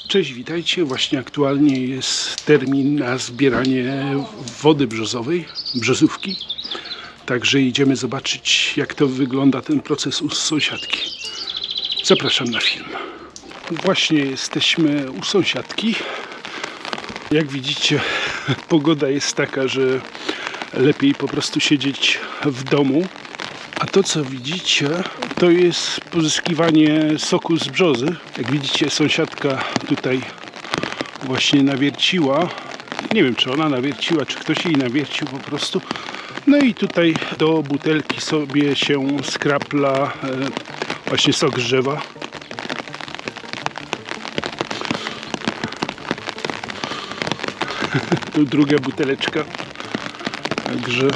Cześć, witajcie. Właśnie aktualnie jest termin na zbieranie wody brzozowej, brzozówki. Także idziemy zobaczyć, jak to wygląda ten proces u sąsiadki. Zapraszam na film. Właśnie jesteśmy u sąsiadki. Jak widzicie, pogoda jest taka, że lepiej po prostu siedzieć w domu. A to, co widzicie, to jest pozyskiwanie soku z brzozy. Jak widzicie, sąsiadka tutaj właśnie nawierciła. Nie wiem, czy ona nawierciła, czy ktoś jej nawiercił po prostu. No i tutaj do butelki sobie się skrapla właśnie sok z drzewa. Tu druga buteleczka. Także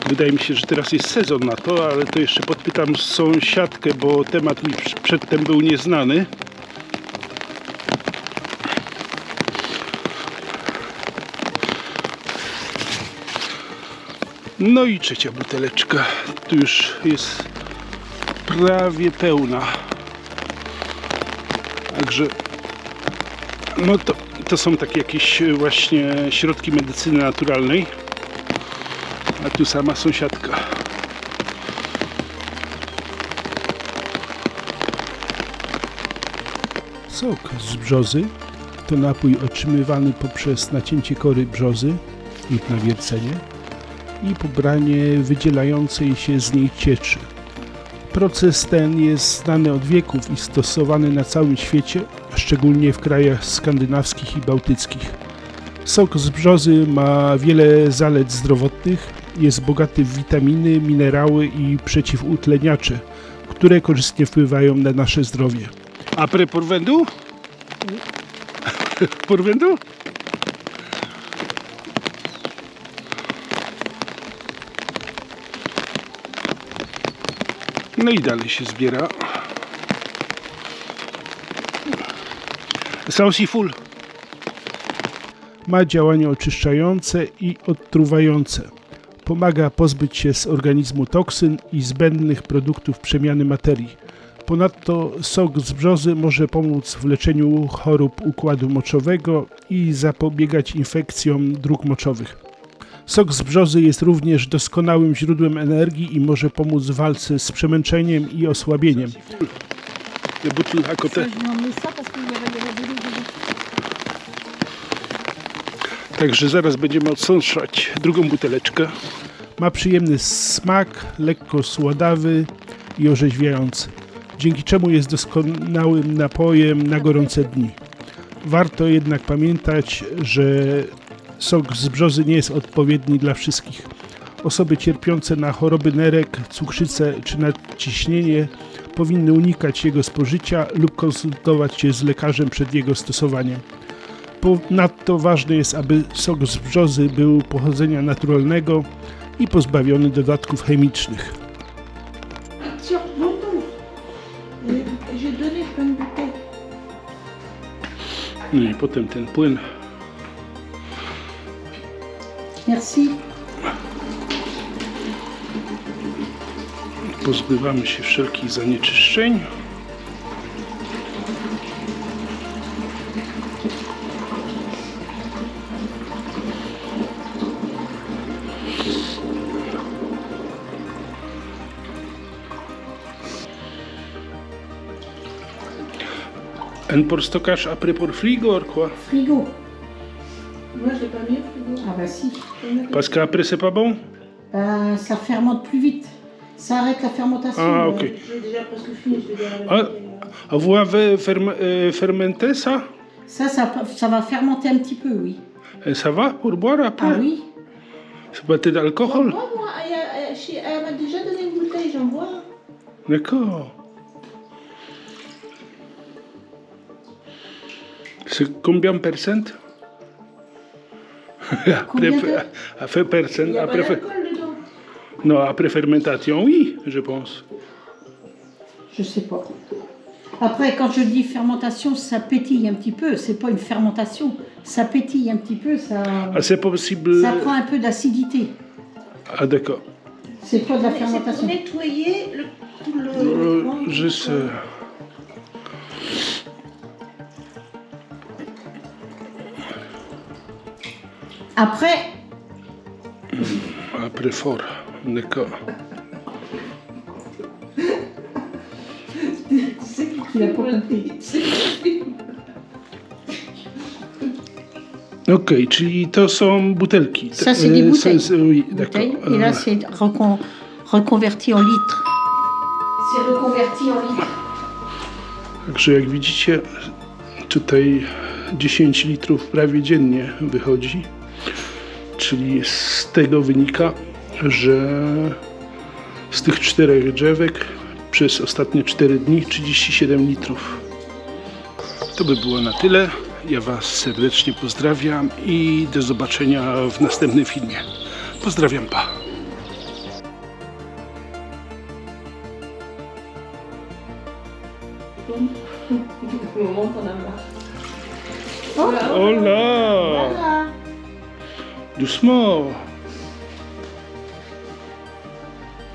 wydaje mi się, że teraz jest sezon na to, ale to jeszcze podpytam sąsiadkę, bo temat mi przedtem był nieznany. No i trzecia buteleczka. Tu już jest prawie pełna. Także no to są takie jakieś właśnie środki medycyny naturalnej. A tu sama sąsiadka. Sok z brzozy to napój otrzymywany poprzez nacięcie kory brzozy lub nawiercenie i pobranie wydzielającej się z niej cieczy. Proces ten jest znany od wieków i stosowany na całym świecie, szczególnie w krajach skandynawskich i bałtyckich. Sok z brzozy ma wiele zalet zdrowotnych, jest bogaty w witaminy, minerały i przeciwutleniacze, które korzystnie wpływają na nasze zdrowie. Après pour vendu? Pour vendu? No i dalej się zbiera. Ça aussi full. Ma działanie oczyszczające i odtruwające. Pomaga pozbyć się z organizmu toksyn i zbędnych produktów przemiany materii. Ponadto sok z brzozy może pomóc w leczeniu chorób układu moczowego i zapobiegać infekcjom dróg moczowych. Sok z brzozy jest również doskonałym źródłem energii i może pomóc w walce z przemęczeniem i osłabieniem. Także zaraz będziemy odsączać drugą buteleczkę. Ma przyjemny smak, lekko słodawy i orzeźwiający, dzięki czemu jest doskonałym napojem na gorące dni. Warto jednak pamiętać, że sok z brzozy nie jest odpowiedni dla wszystkich. Osoby cierpiące na choroby nerek, cukrzycę czy nadciśnienie powinny unikać jego spożycia lub konsultować się z lekarzem przed jego stosowaniem. Ponadto ważne jest, aby sok z brzozy był pochodzenia naturalnego i pozbawiony dodatków chemicznych. No i potem ten płyn. Merci. Pozbywamy się wszelkich zanieczyszczeń. Un pour stockage après pour frigo or quoi? Frigo. Moi, je l'ai pas mis au frigo. Ah bah si. Parce qu'après c'est pas bon? Ça fermente plus vite. Ça arrête la fermentation. Ah, ok. J'ai déjà presque fini. Je vais dire Vous avez fermenté ça? Ça va fermenter un petit peu, oui. Et ça va pour boire après? Ah oui. C'est pas d'alcool? Moi, elle m'a déjà donné une bouteille, j'en vois. D'accord. C'est combien de pourcents? Combien de... Après percent, Il n'y a pas après d'alcool dedans. non, après fermentation, oui, je pense. Je sais pas. Après, quand je dis fermentation, ça pétille un petit peu. C'est pas une fermentation. Ça pétille un petit peu, ça... Ah, c'est possible... Ça prend un peu d'acidité. Ah, d'accord. C'est pas de la fermentation. C'est pour nettoyer tout le... Je sais. Après, Après fort, d'accord. il a pas compris. Okej, czyli to są butelki. Ça, c'est des bouteilles. Oui, Bouteille. d'accord. Et là, c'est reconverti en litres. C'est reconverti en litres. Także jak widzicie, tutaj 10 litrów prawie dziennie wychodzi. Czyli z tego wynika, że z tych 4 drzewek przez ostatnie 4 dni 37 litrów. To by było na tyle. Ja Was serdecznie pozdrawiam i do zobaczenia w następnym filmie. Pozdrawiam, pa! Moment qu'on a marre. Hola! Voilà. Doucement!